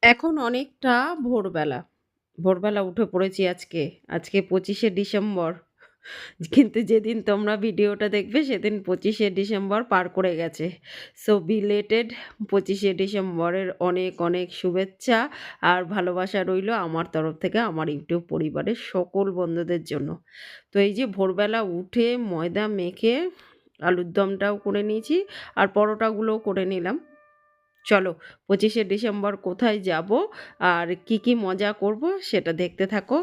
এখন অনেকটা ভোরবেলা। ভোরবেলা উঠে পড়েছি আজকে। আজকে ২৫শে ডিসেম্বর। কিন্তু যেদিন তোমরা ভিডিওটা দেখবে সেদিন ২৫শে ডিসেম্বর পার করে গেছে। সো বিলেটেড ২৫শে ডিসেম্বরের অনেক, অনেক শুভেচ্ছা আর ভালোবাসা রইলো আমার তরফ থেকে আমার ইউটিউব পরিবারের সকল বন্ধুদের জন্য। তো এই যে ভোরবেলা উঠে ময়দা মেখে আলুর দমটাও করে নিয়েছি আর পরোটাগুলোও করে নিলাম। চলো ২৫শে ডিসেম্বর কোথায় যাব আর কি কি মজা করব সেটা দেখতে থাকো,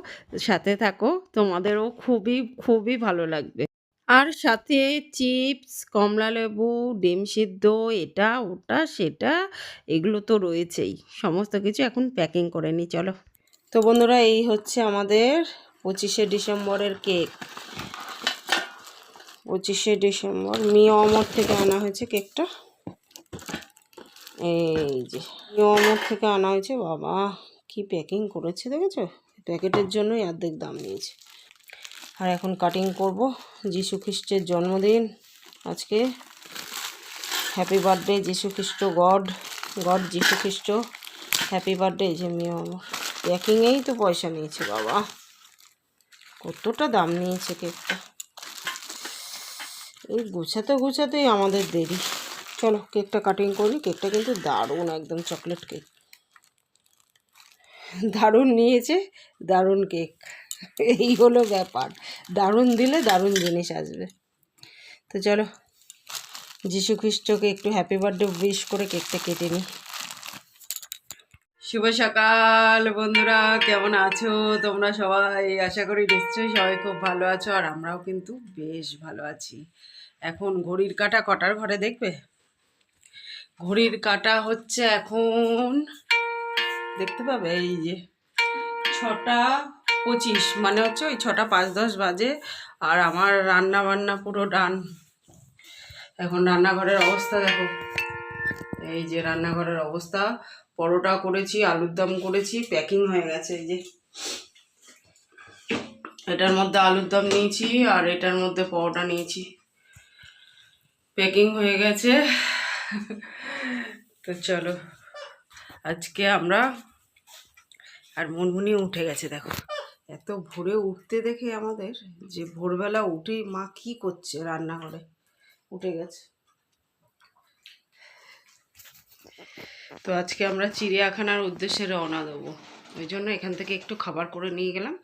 সাথে থাকো, তোমাদেরও খুবই খুবই ভালো লাগবে। আর সাথে চিপস, কমলালেবু, ডিম সিদ্ধ, এটা ওটা সেটা এগুলো তো রয়েছেই। সমস্ত কিছু এখন প্যাকিং করে নিই, চলো। তো বন্ধুরা, এই হচ্ছে আমাদের ২৫শে ডিসেম্বরের কেক। ২৫শে ডিসেম্বর মিয়া অমর থেকে আনা হয়েছে কেকটা। এই যে নিয়মের থেকে আনা হয়েছে। বাবা কি প্যাকিং করেছে দেখেছো, প্যাকেটের জন্যই অর্ধেক দাম নিয়েছে। আর এখন কাটিং করব। যীশু খ্রিস্টের জন্মদিন আজকে। হ্যাপি বার্থডে যীশু খ্রিস্ট, গড গড যীশু খ্রিস্ট, হ্যাপি বার্থডে। যে নিয়ম প্যাকিংয়েই তো পয়সা নিয়েছে বাবা, কতটা দাম নিয়েছে কেকটা। এই গুছাতে গুছাতেই আমাদের দেরি। চলো কেকটা কাটিং করি। কেকটা কিন্তু দারুণ, একদম চকলেট কেক। দারুণ নিয়েছে, দারুণ কেক। এই হলো ব্যাপার, দারুণ দিলে দারুণ জিনিস আসবে। তো চলো যীশু খ্রিস্টকে একটু হ্যাপি বার্থডে উইশ করে কেকটা কেটে নিই। শুভ সকাল বন্ধুরা, কেমন আছো তোমরা সবাই? আশা করি নিশ্চয়ই সবাই খুব ভালো আছো, আর আমরাও কিন্তু বেশ ভালো আছি। এখন ঘড়ির কাঁটা কটার ঘরে দেখবে? ঘড়ির কাঁটা হচ্ছে এখন, দেখতে পাবে এই যে 6টা 25, মানে হচ্ছে ওই 6টা 5-10 বাজে। আর আমার রান্না বান্না পুরো ডান। এখন রান্নাঘরের অবস্থা দেখো, এই যে রান্নাঘরের অবস্থা। পরোটা করেছি, আলুর দম করেছি, প্যাকিং হয়ে গেছে। এই যে এটার মধ্যে আলুর দম নিয়েছি আর এটার মধ্যে পরোটা নিয়েছি, প্যাকিং হয়ে গেছে। তো চলো আজকে আমরা, আর মুনমুনি উঠে গেছে দেখো। এত ভোরে উঠতে দেখে আমাদের, যে ভোরবেলা উঠেই মা কি করছে রান্নাঘরে, উঠে গেছে। তো আজকে আমরা চিড়িয়াখানার উদ্দেশ্যে রওনা দেবো, ওই জন্য এখান থেকে একটু খাবার করে নিয়ে গেলাম,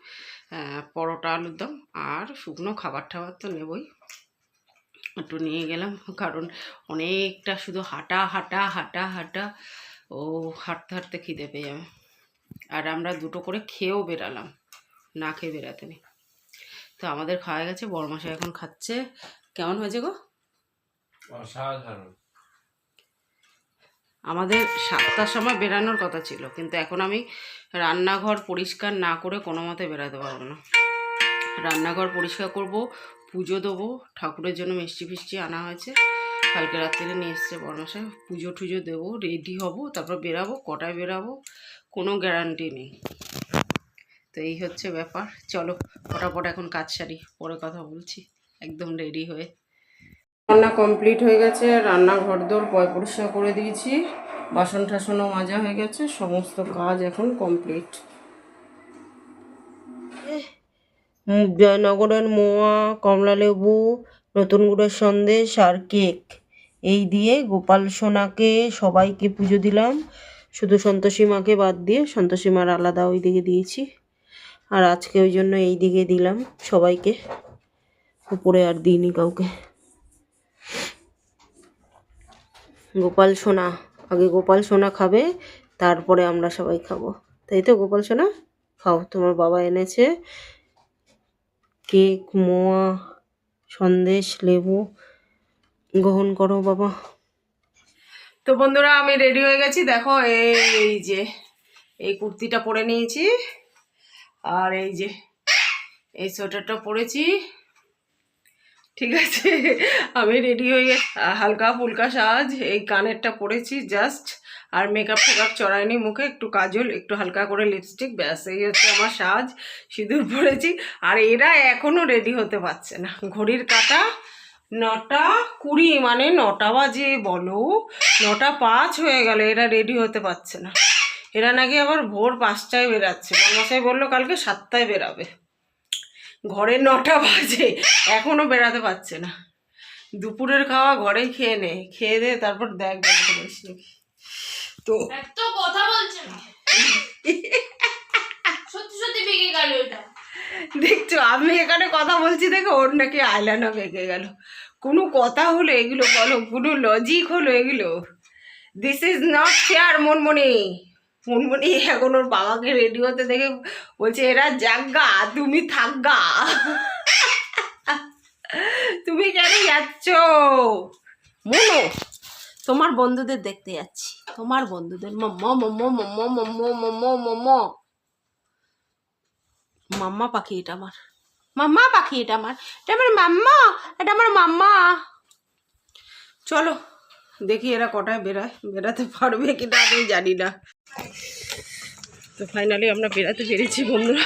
পরোটা আলুর দম আর শুকনো খাবার টাবার তো নেবই, একটু নিয়ে গেলাম। কারণ অনেকটা শুধু হাঁটা হাঁটা হাঁটা হাঁটা, ও হাঁটতে হাঁটতে খিদে পেয়ে যাবে। আর আমরা দুটো করে খেয়েও বেরালাম, না খেয়ে বেরাতে নেই। তো আমাদের খাওয়া গেছে, বড়মশাই এখন খাচ্ছে। কেমন হয়েছে গো? অসাধারণ। আমাদের 7টার সময় বেরানোর কথা ছিল, কিন্তু এখন আমি রান্নাঘর পরিষ্কার না করে কোনো মতে বেরাতে পারবো না। রান্নাঘর পরিষ্কার করব, পুজো দেবো, ঠাকুরের জন্য মিষ্টি ফিষ্টি আনা হয়েছে, কালকে রাত্রিরে নিয়ে এসছে বড়মশাই। পুজো টুজো দেবো, রেডি হব, তারপর বেরাবো। কটায় বেরাবো কোনো গ্যারান্টি নেই। তো এই হচ্ছে ব্যাপার। চলো ফটাফট এখন কাজ সারি, পরে কথা বলছি, একদম রেডি হয়ে। রান্না কমপ্লিট হয়ে গেছে, রান্নাঘর দোর পরিষ্কার করে দিয়েছি, বাসন টাসনও মাজা হয়ে গেছে, সমস্ত কাজ এখন কমপ্লিট। জয়নগরের মোয়া, কমলালেবু, নতুন গুড়ের সন্দেশ আর কেক, এই দিয়ে গোপাল সোনাকে সবাইকে পুজো দিলাম, শুধু সন্তোষী মাকে বাদ দিয়ে। সন্তোষী মার আলাদা ওই দিকে দিয়েছি, আর আজকে ওই জন্য এই দিকে দিলাম সবাইকে, উপরে আর দিইনি কাউকে। গোপাল সোনা আগে, গোপাল সোনা খাবে, তারপরে আমরা সবাই খাবো, তাই তো? গোপাল সোনা খাও, তোমার বাবা এনেছে কেক, মোয়া, সন্দেশ, লেবু, গ্রহণ করো বাবা। তো বন্ধুরা, আমি রেডি হয়ে গেছি দেখো। এই যে এই কুর্তিটা পরে নিয়েছি, আর এই যে এই সোয়েটারটা পরেছি, ঠিক আছে? আমি রেডি হয়ে গেছি, হালকা ফুলকা সাজ, এই কানেরটা পরেছি জাস্ট, আর মেকআপ ফেকআপ চড়াইনি মুখে, একটু কাজল, একটু হালকা করে লিপস্টিক, ব্যাস এই হচ্ছে আমার সাজ। সিঁদুর পরেছি, আর এরা এখনও রেডি হতে পারছে না। ঘড়ির কাঁটা 9টা 20, মানে 9টা বাজে বলো, 9টা 5 হয়ে গেল, এরা রেডি হতে পারছে না। এরা নাকি আবার ভোর 5টায় বেরাচ্ছে, বড়মশাই বললো কালকে 7টায় বেরাবে। ঘরে 9টা বাজে, এখনো বেরাতে পারছে না। দুপুরের খাওয়া ঘরে খেয়ে নে, খেয়ে দে তারপর দেখ বেরাতে পারিস নাকি। তো এত কথা বলছে না, সত্যি সত্যি বেগে গেল এটা। দেখছো আমি এখানে কথা বলছি দেখো, ওর নাকি আইলানা বেঁকে গেল। কোনো কথা হলো এগুলো বলো, কোনো লজিক হলো এগুলো? This is not fair. Monmoni Monmoni এখন ওর বাবাকে রেডিওতে দেখে বলছে এরা যাগগা, তুমি থাকগা। তুমি কেন যাচ্ছ মনো? তোমার বন্ধুদের দেখতে যাচ্ছি, তোমার বন্ধুদের। মাম্মা পাখি, এটা আমার মাম্মা পাখি, এটা আমার, এটা আমার মাম্মা, এটা আমার মাম্মা। চলো দেখি এরা কটায় বেরায়, বেরাতে পারবে কিনা আমি জানি না। তো ফাইনালি আমরা বেরাতে পেরেছি বন্ধুরা।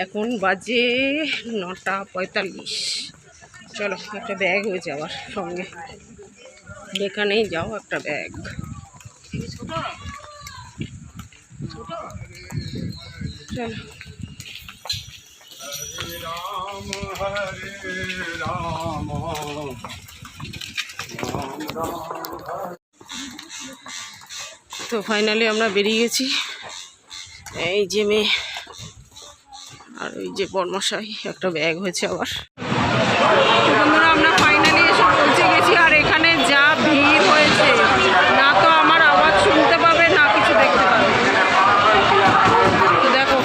এখন বাজে 9:45। চলো একটা ব্যাগ হয়েছে আবার সঙ্গে, যেখানেই যাও একটা ব্যাগ। চলো রাম হরে রাম তো ফাইনালি আমরা বেরিয়ে গেছি। এই যে মেয়ে আর ওই যে বর্মশাই, একটা ব্যাগ হয়েছে আবার। তো বন্ধুরা আমরা ফাইনালি এসে পৌঁছে গেছি, আর এখানে যা ভিড় হয়েছে, না তো আমার আওয়াজ শুনতে পাবে না কিছু দেখতে পাবে। তো দেখো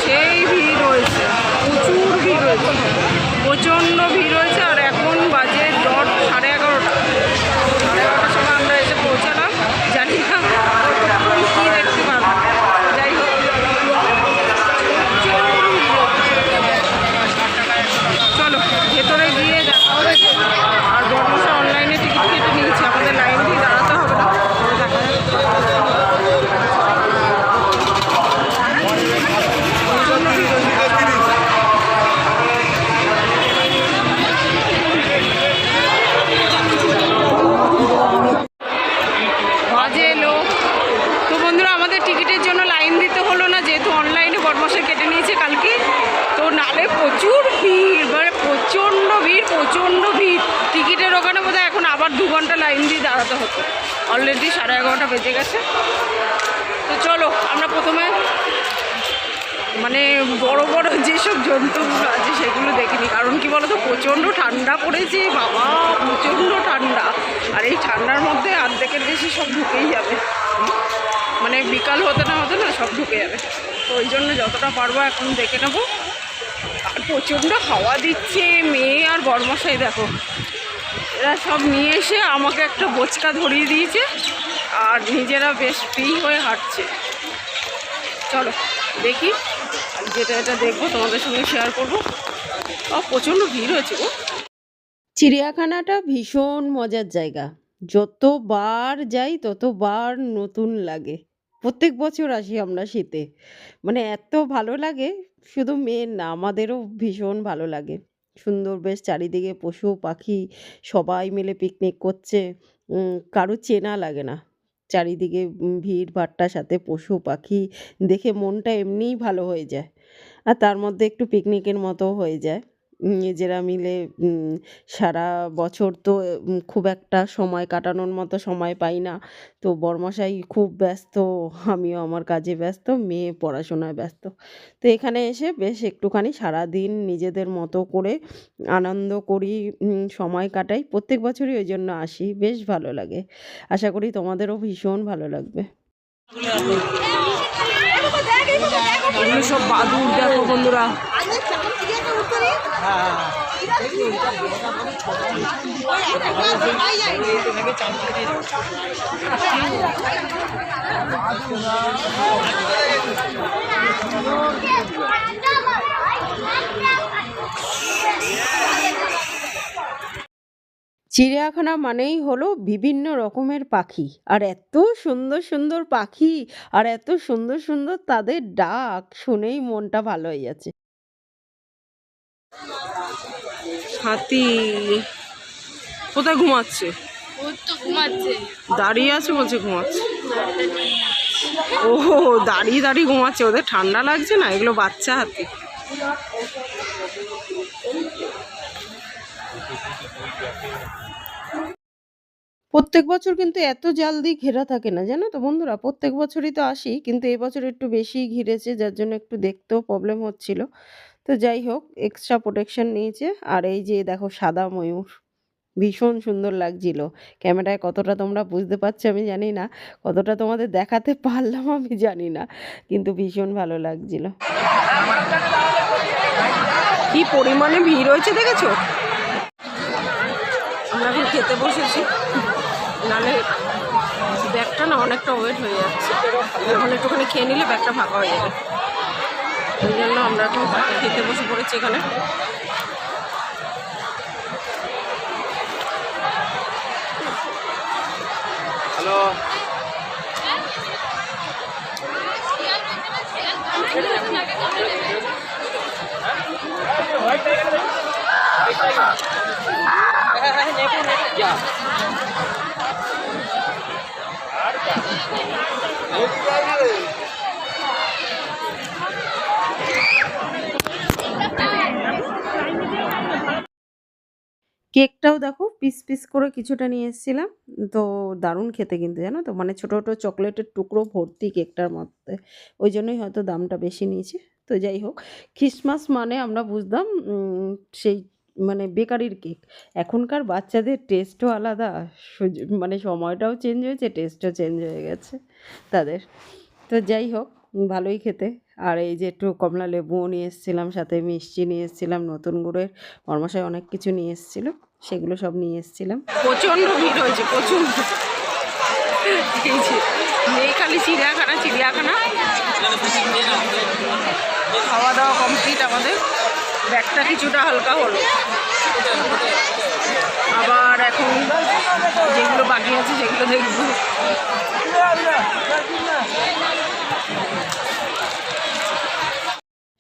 সেই ভিড় হয়েছে, প্রচুর ভিড় হয়েছে, প্রচণ্ড ভিড় হয়েছে। আর এখন বাজে 11:30। 11:30 সময় আমরা এসে পৌঁছালাম। জানি না কতক্ষণ কী দেখতে পাবো, যাই হোক। চলো ভেতরে গিয়ে দেখা হবে। আর বর্মশা অনলাইনে টিকিট কেটে নিয়েছে, আমাদের লাইন দিয়ে দাঁড়াতে হবে না। দেখা যাক। প্রচণ্ড ভিড় হয়েছে। বাজে লোক। তো বন্ধুরা আমাদের টিকিটের জন্য লাইন দিতে হলো না, যেহেতু অনলাইনে বর্মশাই কেটে নিয়েছে কালকে। তো নালে প্রচুর ভিড়, মানে প্রচণ্ড ভিড়, প্রচণ্ড ভিড়। টিকিটের ওখানে বোধহয় এখন আবার 2 ঘন্টা লাইন দিয়ে দাঁড়াতে হতো। অলরেডি 11:30 বেজে গেছে। তো চলো আমরা প্রথমে মানে বড় বড় যেসব জন্তুগুলো আছে সেগুলো দেখিনি। কারণ কি বলতো, প্রচণ্ড ঠান্ডা পড়েছে বাবা, প্রচণ্ড ঠান্ডা। আর এই ঠান্ডার মধ্যে অর্ধেকের বেশি সব ঢুকেই যাবে, মানে বিকাল হতে না সব ঢুকে যাবে। তো ওই জন্য যতটা পারবো এখন দেখে নেবো। আর প্রচণ্ড হাওয়া দিচ্ছে। মেয়ে আর বর্মশাই দেখো, এরা সব নিয়ে এসে আমাকে একটা বোচকা ধরিয়ে দিয়েছে, আর নিজেরা বেশ ফ্রি হয়ে হাঁটছে। চলো দেখি, যেটা এটা দেখবো তোমাদের সঙ্গে শেয়ার করবো। প্রচণ্ড ভিড় হয়েছে গো। চিড়িয়াখানাটা ভীষণ মজার জায়গা। যতবার যাই ততবার নতুন লাগে। প্রত্যেক বছর আসি আমরা শীতে, মানে এত ভালো লাগে। শুধু মেয়ের না, আমাদেরও ভীষণ ভালো লাগে। সুন্দর বেশ চারিদিকে পশু পাখি সবাই মিলে পিকনিক করছে। কারো চেনা লাগে না। চারিদিকে ভিড় ভাট্টার সাথে পশু পাখি দেখে মনটা এমনিই ভালো হয়ে যায়। আর তার মধ্যে একটু পিকনিকের মতো হয়ে যায়। নিজেরা মিলে সারা বছর তো খুব একটা সময় কাটানোর মতো সময় পাই না। তো বরমশাই খুব ব্যস্ত, আমিও আমার কাজে ব্যস্ত, মেয়ে পড়াশোনায় ব্যস্ত। তো এখানে এসে বেশ একটুখানি সারাদিন নিজেদের মতো করে আনন্দ করি, সময় কাটাই। প্রত্যেক বছরই ওই জন্য আসি, বেশ ভালো লাগে। আশা করি তোমাদেরও ভীষণ ভালো লাগবে। সব বাদুড় দেখো বন্ধুরা। চিড়িয়াখানা মানেই হলো বিভিন্ন রকমের পাখি, আর এত সুন্দর সুন্দর পাখি, আর এত সুন্দর সুন্দর তাদের ডাক, শুনেই মনটা ভালো হয়ে যাচ্ছে। হাতি, কোথায় ঘুমাচ্ছে? ও তো ঘুমাচ্ছে। দাঁড়িয়ে আছে বলছে ঘুমাচ্ছে। ও দাঁড়িয়ে দাঁড়িয়ে ঘুমাচ্ছে, ওদের ঠান্ডা লাগছে না? এগুলো বাচ্চা হাতি। প্রত্যেক বছর কিন্তু এত জাল দিয়ে ঘেরা থাকে না, জানো তো বন্ধুরা? প্রত্যেক বছরই তো আসি, কিন্তু এবছর একটু বেশিই ঘিরেছে, যার জন্য একটু দেখতেও প্রবলেম হচ্ছিল। তো যাই হোক, এক্সট্রা প্রোটেকশন নিয়েছে। আর এই যে দেখো সাদা ময়ূর, ভীষণ সুন্দর লাগছিল। ক্যামেরায় কতটা তোমরা বুঝতে পারছো আমি জানি না, কতটা তোমাদের দেখাতে পারলাম আমি জানি না, কিন্তু ভীষণ ভালো লাগছিল। কি পরিমাণে ভিড় হয়েছে দেখেছো? আমরা এখন খেতে বসেছি, নাহলে ব্যাগটা না অনেকটা ওয়েট হয়ে যাচ্ছে। এখন একটুখানি খেয়ে নিলে ব্যাগটা ফাঁকা হয়ে যাবে, ওই জন্য আমরা এখন খেতে বসে পড়েছি এখানে। হ্যালো। কেকটাও দেখো পিস পিস করে কিছুটা নিয়ে এসেছিলাম। তো দারুণ খেতে কিন্তু, জানো তো, মানে ছোটো ছোটো চকলেটের টুকরো ভর্তি কেকটার মধ্যে, ওই জন্যই হয়তো দামটা বেশি নিয়েছে। তো যাই হোক, খ্রিসমাস মানে আমরা বুঝতাম সেই মানে বেকারির কেক। এখনকার বাচ্চাদের টেস্টও আলাদা, মানে সময়টাও চেঞ্জ হয়েছে, টেস্টও চেঞ্জ হয়ে গেছে তাদের। তো যাই হোক, ভালোই খেতে। আর এই যে একটু কমলা লেবুও নিয়ে এসেছিলাম, সাথে মিষ্টি নিয়ে এসেছিলাম, নতুন গুড়ের বরমশাই অনেক কিছু নিয়ে এসেছিলো, সেগুলো সব নিয়ে এসেছিলাম। প্রচণ্ড ভিড় হয়েছে, প্রচণ্ড। এই যে নেই খালি চিড়িয়াখানা, চিড়িয়াখানা। খাওয়া দাওয়া কমপ্লিট আমাদের, ব্যাগটা কিছুটা হালকা হলো। আবার এখন যেগুলো বাকি আছে সেগুলো দেখবো।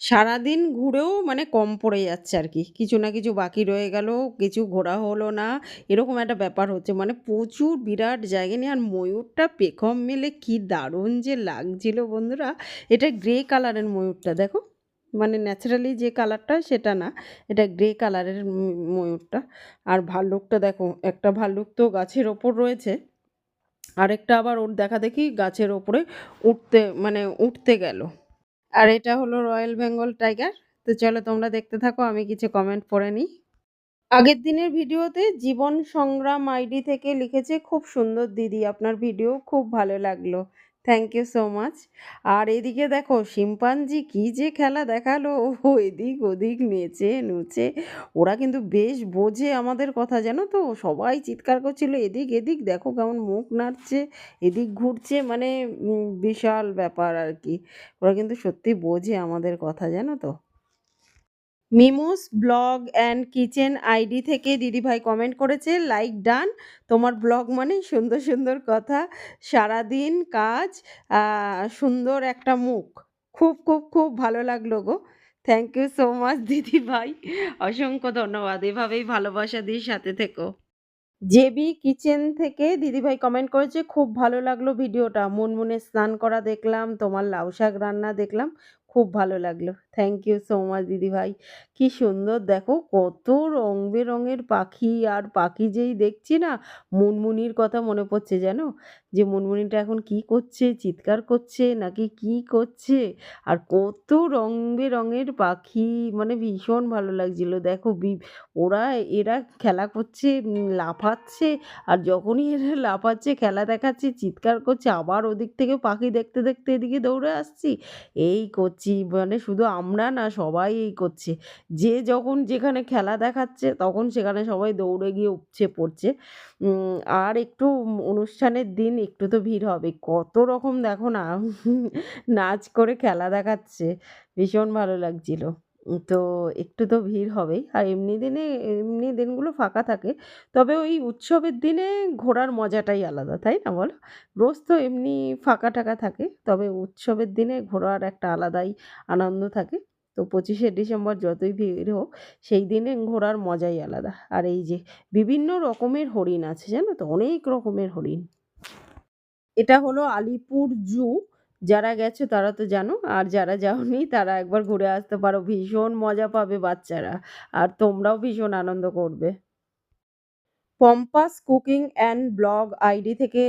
সারাদিন ঘুরেও মানে কম পড়ে যাচ্ছে আর কি, কিছু না কিছু বাকি রয়ে গেল, কিছু ঘোরা হলো না, এরকম একটা ব্যাপার হচ্ছে। মানে প্রচুর বিরাট জায়গা নিয়ে। আর ময়ূরটা পেখম মেলে কি দারুণ যে লাগছিল বন্ধুরা। এটা গ্রে কালারের ময়ূরটা দেখো, মানে ন্যাচারালি যে কালারটা সেটা না, এটা গ্রে কালারের ময়ূরটা। আর ভাল্লুকটা দেখো, একটা ভাল্লুক তো গাছের ওপর রয়েছে, আরেকটা আবার ওর দেখা দেখি গাছের ওপরে উঠতে গেল। আর এটা হলো রয়্যাল বেঙ্গল টাইগার। তো চলো তোমরা দেখতে থাকো, আমি কিছু কমেন্ট পড়ে নিই। আগের দিনের ভিডিওতে জীবন সংগ্রাম আইডি থেকে লিখেছে, খুব সুন্দর দিদি, আপনার ভিডিও খুব ভালো লাগলো, থ্যাংক ইউ সো মাচ। আর এদিকে দেখো শিম্পাঞ্জি কি যে খেলা দেখালো, ও এদিক ওদিক নেচে নুচে। ওরা কিন্তু বেশ বোঝে আমাদের কথা, জানো তো, সবাই চিৎকার করছিল এদিক এদিক, দেখো কেমন মুখ নাড়ছে, এদিক ঘুরছে, মানে বিশাল ব্যাপার আর কি। ওরা কিন্তু সত্যি বোঝে আমাদের কথা, জানো তো। মিমোস ব্লগ অ্যান্ড কিচেন আইডি থেকে দিদিভাই কমেন্ট করেছে, লাইক ডান, তোমার ব্লগ মানে সুন্দর সুন্দর কথা, সারাদিন কাজ, সুন্দর একটা মুখ, খুব খুব খুব ভালো লাগলো গো, থ্যাংক ইউ সো মাচ দিদিভাই, অসংখ্য ধন্যবাদ, এভাবেই ভালোবাসা দিয়ে সাথে থেকো। জেবি কিচেন থেকে দিদিভাই কমেন্ট করেছে, খুব ভালো লাগলো ভিডিওটা, মুনমুনে স্নান করা দেখলাম, তোমার লাউ শাক রান্না দেখলাম, খুব ভালো লাগলো, থ্যাংক ইউ সো মাচ দিদিভাই। কি সুন্দর দেখো, কত রং বেরঙের পাখি। আর পাখি যেই দেখছি না, মুনমুনির কথা মনে পড়ছে, জানো, যে মুনমুনিটা এখন কি করছে, চিৎকার করছে নাকি কি করছে। আর কত রং বেরঙের পাখি, মানে ভীষণ ভালো লাগছিল। দেখো এরা খেলা করছে, লাফাচ্ছে, আর যখনই এরা লাফাচ্ছে, খেলা দেখাচ্ছে, চিৎকার করছে, আবার ওদিক থেকে পাখি দেখতে দেখতে এদিকে দৌড়ে আসছি, এই করছি, মানে শুধু আমরা না, সবাই এই করছে। যে যখন যেখানে খেলা দেখাচ্ছে তখন সেখানে সবাই দৌড়ে গিয়ে উপচে পড়ছে। আর একটু অনুষ্ঠানের দিন একটু তো ভিড় হবে, কত রকম দেখো না নাচ করে খেলা দেখাচ্ছে, ভীষণ ভালো লাগছিল। তো একটু তো ভিড় হবেই। আর এমনি দিনগুলো ফাঁকা থাকে, তবে ওই উৎসবের দিনে ঘোরার মজাটাই আলাদা, তাই না বলো? রোজ তো এমনি ফাঁকা টাকা থাকে, তবে উৎসবের দিনে ঘোরার একটা আলাদাই আনন্দ থাকে। তো 25শে ডিসেম্বর যতই ভিড় হোক সেই দিনে ঘোরার মজাই আলাদা। আর এই যে বিভিন্ন রকমের হরিণ আছে জানো তো? অনেক রকমের হরিণ। এটা হলো আলিপুর জু। যারা গেছো তারা তো জানো, আর যারা যাওনি তারা একবার ঘুরে আসতে পারো। ভীষণ মজা পাবে বাচ্চারা, আর তোমরাও ভীষণ আনন্দ করবে। পম্পাস কুকিং অ্যান্ড ব্লগ আইডি থেকে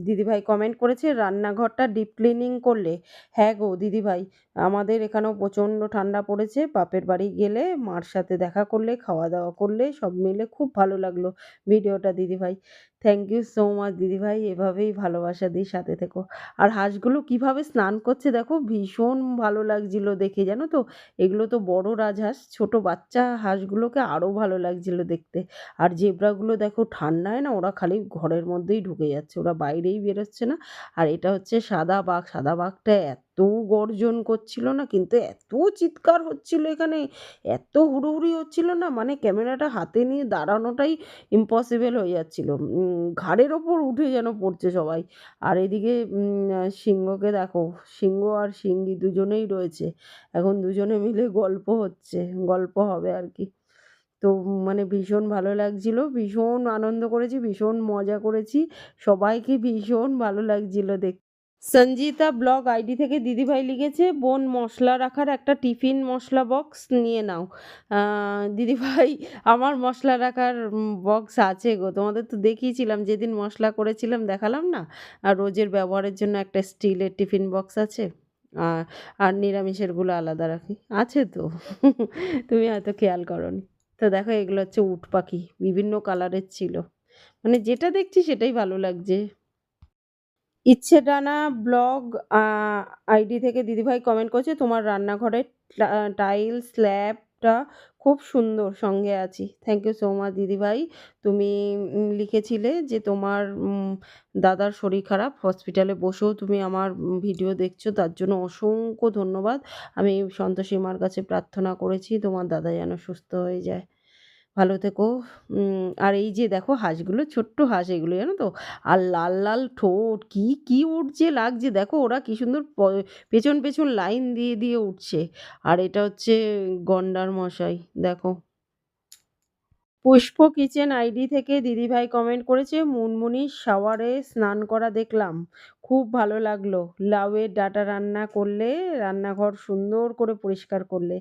দিদিভাই কমেন্ট করেছে, রান্নাঘরটা ডিপ ক্লিনিং করলে? হ্যাঁ গো দিদিভাই, আমাদের এখানেও প্রচণ্ড ঠান্ডা পড়েছে। বাপের বাড়ি গেলে মার সাথে দেখা করলে, খাওয়া দাওয়া করলে, সব মিলে খুব ভালো লাগলো ভিডিওটা দিদিভাই। থ্যাংক ইউ সো মাচ দিদিভাই, এভাবেই ভালোবাসা দিয়ে সাথে থেকো। আর হাঁসগুলো কিভাবে স্নান করছে দেখো, ভীষণ ভালো লাগছিল দেখে জানো তো। এগুলো তো বড় রাজহাঁস, ছোট বাচ্চা হাঁসগুলোকে আরও ভালো লাগছিল দেখতে। আর জেব্রাগুলো দেখো ঠান্ডায় না ওরা খালি ঘরের মধ্যেই ঢুকে যাচ্ছে, ওরা বাইরেই বেরোচ্ছে না। আর এটা হচ্ছে সাদা বাঘ। সাদা বাঘটা এত গর্জন করছিল না, কিন্তু এত চিৎকার হচ্ছিল এখানে, এত হুড়োহুড়ি হচ্ছিল না, মানে ক্যামেরাটা হাতে নিয়ে দাঁড়ানোটাই ইম্পসিবল হয়ে যাচ্ছিল। ঘাড়ের ওপর উঠে যেন পড়ছে সবাই। আর এদিকে সিংহকে দেখো, সিংহ আর সিংহী দুজনেই রয়েছে। এখন দুজনে মিলে গল্প হচ্ছে, গল্প হবে আর কি। তো মানে ভীষণ ভালো লাগছিল, ভীষণ আনন্দ করেছি, ভীষণ মজা করেছি, সবাইকে ভীষণ ভালো লাগছিল দেখতে। সঞ্জিতা ব্লগ আইডি থেকে দিদিভাই লিখেছে, বোন মশলা রাখার একটা টিফিন মশলা বক্স নিয়ে নাও। দিদিভাই আমার মশলা রাখার বক্স আছে গো, তোমাদের তো দেখিয়েছিলাম যেদিন মশলা করেছিলাম, দেখালাম না? আর রোজের ব্যবহারের জন্য একটা স্টিলের টিফিন বক্স আছে। আর আর নিরামিষেরগুলো আলাদা রাখি, আছে তো। তুমি হয়তো খেয়াল করোনি। তো দেখো এগুলো হচ্ছে উট পাখি, বিভিন্ন কালারের ছিল, মানে যেটা দেখছি সেটাই ভালো লাগছে। ইচ্ছেডানা ব্লগ আইডি থেকে দিদিভাই কমেন্ট করছে, তোমার রান্নাঘরের টাইল স্ল্যাবটা খুব সুন্দর, সঙ্গে আছি। থ্যাংক ইউ সো মাচ দিদিভাই। তুমি লিখেছিলে যে তোমার দাদার শরীর খারাপ, হসপিটালে বসেও তুমি আমার ভিডিও দেখছো, তার জন্য অসংখ্য ধন্যবাদ। আমি সন্তোষী মার কাছে প্রার্থনা করেছি তোমার দাদা যেন সুস্থ হয়ে যায়। ভালো থেকো। আর এই যে দেখো হাঁসগুলো, ছোট্ট হাঁস এগুলো জানো তো, আর লাল লাল ঠোঁট, কি কিউট যে লাগছে দেখো, ওরা কি সুন্দর পেছন পেছন লাইন দিয়ে দিয়ে উঠছে। আর এটা হচ্ছে গন্ডার মশাই দেখো। পুষ্প কিচেন আইডি থেকে দিদিভাই কমেন্ট করেছে, মুনমুনির শাওয়ারে স্নান করা দেখলাম, খুব ভালো লাগলো। লাউয়ের ডাঁটা রান্না করলে, রান্নাঘর সুন্দর করে পরিষ্কার করলে।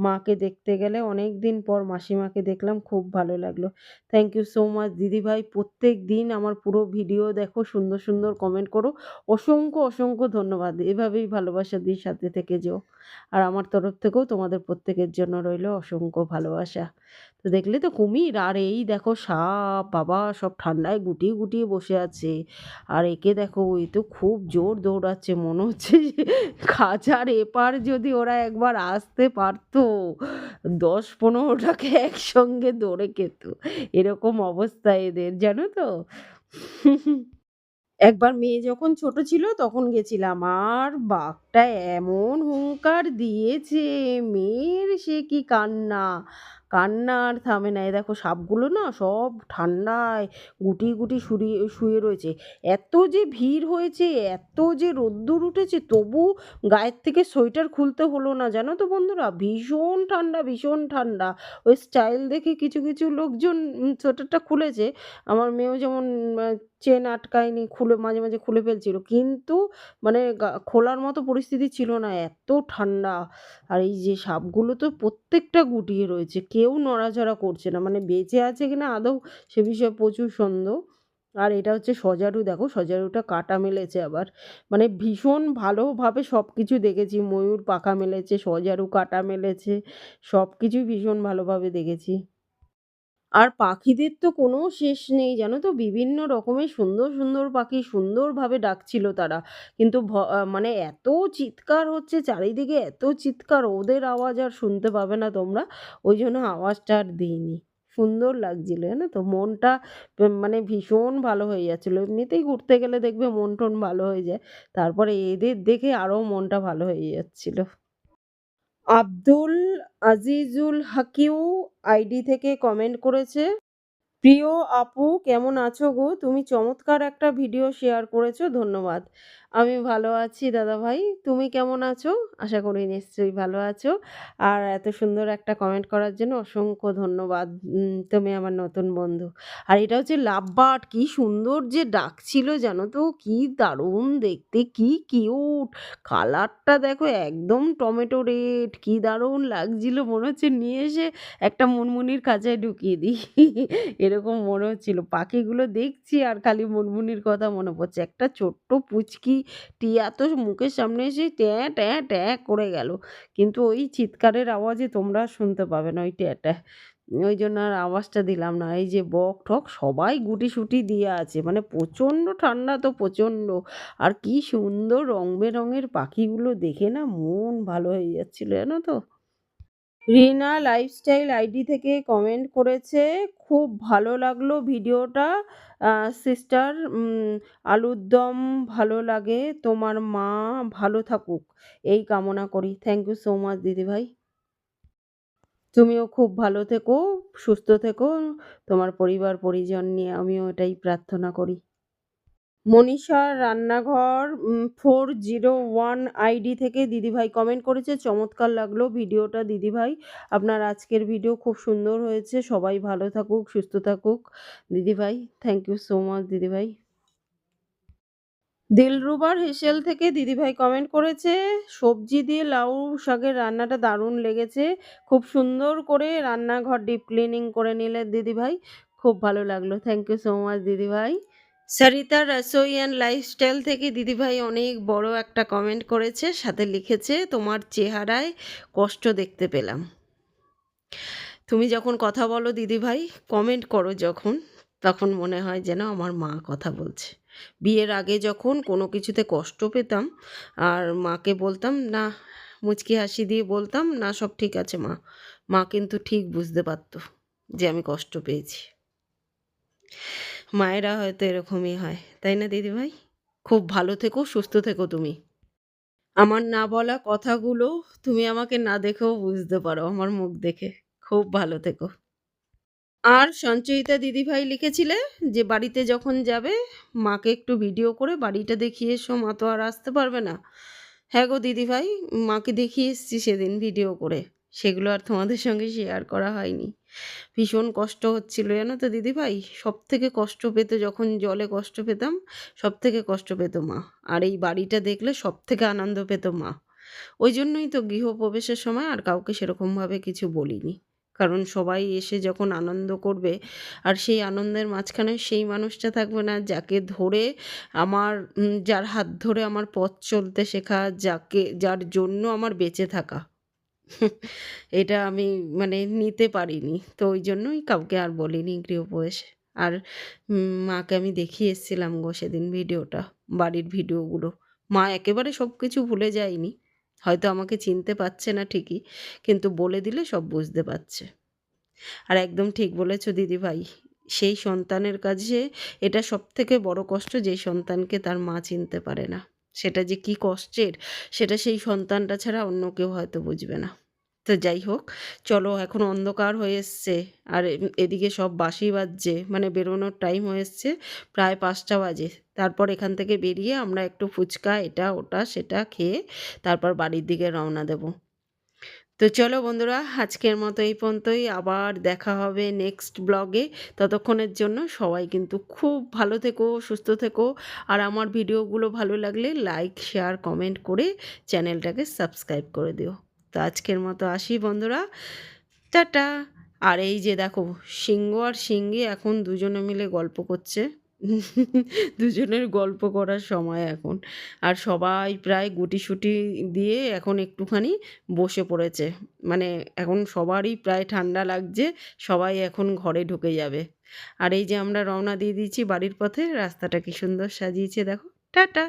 মাকে দেখতে গেলে, অনেক দিন পর মাসিমাকে দেখলাম, খুব ভালো লাগলো। থ্যাংক ইউ সো মাচ দিদিভাই, প্রত্যেক দিন আমার পুরো ভিডিও দেখো, সুন্দর সুন্দর কমেন্ট করো, অসংখ্য অসংখ্য ধন্যবাদ। এভাবেই ভালোবাসা দিয়ে সাথে থেকে যেও। আর আমার তরফ থেকেও তোমাদের প্রত্যেকের জন্য রইল অসংখ্য ভালোবাসা। তো দেখলে তো কুমির, আর এই দেখো সাপ, বাবা সব ঠান্ডায় গুটিয়ে গুটিয়ে বসে আছে। আর একে দেখো, এ তো খুব জোর দৌড়াচ্ছে, মনে হচ্ছে যে খাঁচার এপার যদি ওরা একবার আসতে পারতো, 10-15টাকে একসঙ্গে ধরে খেত, এরকম অবস্থা এদের, জানো তো। একবার মেয়ে যখন ছোট ছিল তখন গেছিলাম, আর বাঘটা এমন হুংকার দিয়েছে, মেয়ের সে কি কান্না, কান্না আর থামে না। এই দেখো সাপগুলো না সব ঠান্ডায় গুটিয়ে গুটিয়ে শুয়ে রয়েছে। এত যে ভিড় হয়েছে, এত যে রোদ্দুর উঠেছে, তবু গায়ের থেকে সোয়েটার খুলতে হলো না, জানো তো বন্ধুরা, ভীষণ ঠান্ডা, ভীষণ ঠান্ডা। ওই স্টাইল দেখে কিছু কিছু লোকজন সোয়েটারটা খুলেছে। আমার মেয়েও যেমন চেন আটকায়নি, খুলে মাঝে মাঝে খুলে ফেলছিল, কিন্তু মানে খোলার মতো পরিস্থিতি ছিল না, এত ঠান্ডা। আর এই যে সাপগুলো তো প্রত্যেকটা গুটিয়ে রয়েছে, কেউ নড়াচড়া করছে না, মানে বেঁচে আছে কিনা আদৌ সে বিষয়ে প্রচুর সন্দেহ। আর এটা হচ্ছে সজারু, দেখো সজারুটা কাটা মেলেছে আবার, মানে ভীষণ ভালোভাবে সব কিছু দেখেছি, ময়ূর পাখা মেলেছে, সজারু কাটা মেলেছে, সব কিছুই ভীষণ ভালোভাবে দেখেছি। আর পাখিদের তো কোনো শেষ নেই, জানো তো, বিভিন্ন রকমের সুন্দর সুন্দর পাখি সুন্দরভাবে ডাকছিল তারা, কিন্তু মানে এত চিৎকার হচ্ছে চারিদিকে, এত চিৎকার, ওদের আওয়াজ আর শুনতে পাবে না তোমরা, ওই জন্য আওয়াজটা আর দিইনি। সুন্দর লাগছিল জানো তো, মনটা মানে ভীষণ ভালো হয়ে যাচ্ছিলো। এমনিতেই ঘুরতে গেলে দেখবে মন টন ভালো হয়ে যায়, তারপরে এদের দেখে আরও মনটা ভালো হয়ে যাচ্ছিল। আব্দুল আজিজুল হাকিউ আইডি থেকে কমেন্ট করেছে, প্রিয় আপু কেমন আছো গো? তুমি চমৎকার একটা ভিডিও শেয়ার করেছো, ধন্যবাদ। আমি ভালো আছি দাদাভাই। তুমি কেমন আছো? আশা করি নিশ্চয়ই ভালো আছো। আর এত সুন্দর একটা কমেন্ট করার জন্য অসংখ্য ধন্যবাদ। তুমি আমার নতুন বন্ধু। আর এটা হচ্ছে লাভবার্ড, কি সুন্দর যে ডাকছিল জানো তো? কি দারুণ দেখতে, কি কিউট! কালারটা দেখো একদম টমেটো রেড, কি দারুণ লাগছিল! মনে হচ্ছে নিয়ে এসে একটা মুনমুনির খাঁচায় ঢুকিয়ে দিই। এরকম মনে হচ্ছিল। পাখিগুলো দেখছি আর খালি মুনমুনির কথা মনে পড়ছে। একটা ছোট্ট পুচকি টিয়া তো মুখের সামনে এসেই ট্যাঁ, ট্যাঁ, ট্যাঁ করে গেল। কিন্তু ওই চিৎকারের আওয়াজে তোমরা আর শুনতে পাবে না ওই ট্যাঁ, ট্যাঁ। ওইজন্য আর আওয়াজটা দিলাম না। এই যে বক-টক সবাই গুটি-সুটি দিয়ে আছে। মানে প্রচণ্ড ঠান্ডা তো প্রচণ্ড। আর কি সুন্দর রং-বেরঙের পাখিগুলো দেখে না মন ভালো হয়ে যাচ্ছিল জানো তো? রিনা লাইফস্টাইল আইডি থেকে কমেন্ট করেছে, খুব ভালো লাগলো ভিডিওটা সিস্টার, আলুর দম ভালো লাগে, তোমার মা ভালো থাকুক এই কামনা করি। থ্যাংক ইউ সো মাচ দিদিভাই। তুমিও খুব ভালো থেকো, সুস্থ থেকো, তোমার পরিবার পরিজন নিয়ে আমিও এটাই প্রার্থনা করি। মনীষার রান্নাঘর 401 আইডি থেকে দিদিভাই কমেন্ট করেছে, চমৎকার লাগলো ভিডিওটা দিদিভাই। আপনার আজকের ভিডিও খুব সুন্দর হয়েছে। সবাই ভালো থাকুক, সুস্থ থাকুক দিদিভাই। থ্যাংক ইউ সো মাচ দিদিভাই। দিলরুবার হেসেল থেকে দিদিভাই কমেন্ট করেছে, সবজি দিয়ে লাউ শাকের রান্নাটা দারুণ লেগেছে। খুব সুন্দর করে রান্নাঘর ডিপ ক্লিনিং করে নিলে দিদিভাই, খুব ভালো লাগলো। থ্যাংক ইউ সো মাচ দিদিভাই। সরিতা রসোই অ্যান্ড লাইফস্টাইল থেকে দিদিভাই অনেক বড় একটা কমেন্ট করেছে, সাথে লিখেছে, তোমার চেহারায় কষ্ট দেখতে পেলাম। তুমি যখন কথা বলো দিদিভাই, কমেন্ট করো যখন, তখন মনে হয় যেন আমার মা কথা বলছে। বিয়ের আগে যখন কোনো কিছুতে কষ্ট পেতাম আর মাকে বলতাম না, মুচকি হাসি দিয়ে বলতাম না সব ঠিক আছে মা, মা কিন্তু ঠিক বুঝতে পারতো যে আমি কষ্ট পেয়েছি। মায়েরা হয়তো এরকমই হয়, তাই না দিদিভাই? খুব ভালো থেকো, সুস্থ থেকো তুমি। আমার না বলা কথাগুলো তুমি আমাকে না দেখেও বুঝতে পারো আমার মুখ দেখে। খুব ভালো থেকো। আর সঞ্চয়িতা দিদিভাই লিখেছিলে যে বাড়িতে যখন যাবে মাকে একটু ভিডিও করে বাড়িটা দেখিয়ে এসো, মা তো আর আসতে পারবে না। হ্যাঁ গো দিদিভাই, মাকে দেখিয়ে এসেছি সেদিন ভিডিও করে, সেগুলো আর তোমাদের সঙ্গে শেয়ার করা হয়নি। ভীষণ কষ্ট হচ্ছিল জানো তো দিদিভাই, সব থেকে কষ্ট পেত যখন জলে কষ্ট পেতাম, সব থেকে কষ্ট পেত মা। আর এই বাড়িটা দেখলে সব থেকে আনন্দ পেত মা। ওই জন্যই তো গৃহপ্রবেশের সময় আর কাউকে সেরকমভাবে কিছু বলিনি, কারণ সবাই এসে যখন আনন্দ করবে আর সেই আনন্দের মাঝখানে সেই মানুষটা থাকবে না যাকে ধরে আমার, যার হাত ধরে আমার পথ চলতে শেখা, যার জন্য আমার বেঁচে থাকা, এটা আমি মানে নিতে পারিনি। তো ওই জন্যই কাউকে আর বলিনি গৃহপ্রবেশে। আর মাকে আমি দেখিয়ে এসেছিলাম গো সেদিন ভিডিওটা, বাড়ির ভিডিওগুলো। মা একেবারে সব কিছু ভুলে যায়নি, হয়তো আমাকে চিনতে পারছে না ঠিকই, কিন্তু বলে দিলে সব বুঝতে পারছে। আর একদম ঠিক বলেছ দিদিভাই, সেই সন্তানের কাছে এটা সবথেকে বড় কষ্ট, যেই সন্তানকে তার মা চিনতে পারে না। সেটা যে কী কষ্টের, সেটা সেই সন্তানটা ছাড়া অন্য কেউ হয়তো বুঝবে না। তো যাই হোক, চলো এখন অন্ধকার হয়ে এসছে আর এদিকে সব বাঁশি বাজছে, মানে বেরোনোর টাইম হয়ে এসছে, প্রায় 5টা বাজে। তারপর এখান থেকে বেরিয়ে আমরা একটু ফুচকা এটা ওটা সেটা খেয়ে তারপর বাড়ির দিকে রওনা দেব। তো চলো বন্ধুরা, আজকের মতো এই পর্যন্তই, আবার দেখা হবে নেক্সট ব্লগে। ততক্ষণের জন্য সবাই কিন্তু খুব ভালো থেকো, সুস্থ থেকো। আর আমার ভিডিওগুলো ভালো লাগলে লাইক শেয়ার কমেন্ট করে চ্যানেলটাকে সাবস্ক্রাইব করে দিও। তো আজকের মতো আসি বন্ধুরা, টাটা। আর এই যে দেখো, সিংহ আর সিংহী এখন দুজনে মিলে গল্প করছে। দুজনের গল্প করার সময় এখন। আর সবাই প্রায় গুটিসুটি দিয়ে এখন একটুখানি বসে পড়েছে, মানে এখন সবারই প্রায় ঠান্ডা লাগছে, সবাই এখন ঘরে ঢুকে যাবে। আর এই যে আমরা রওনা দিয়ে দিয়েছি বাড়ির পথে, রাস্তাটা কি সুন্দর সাজিয়েছে দেখো। টাটা।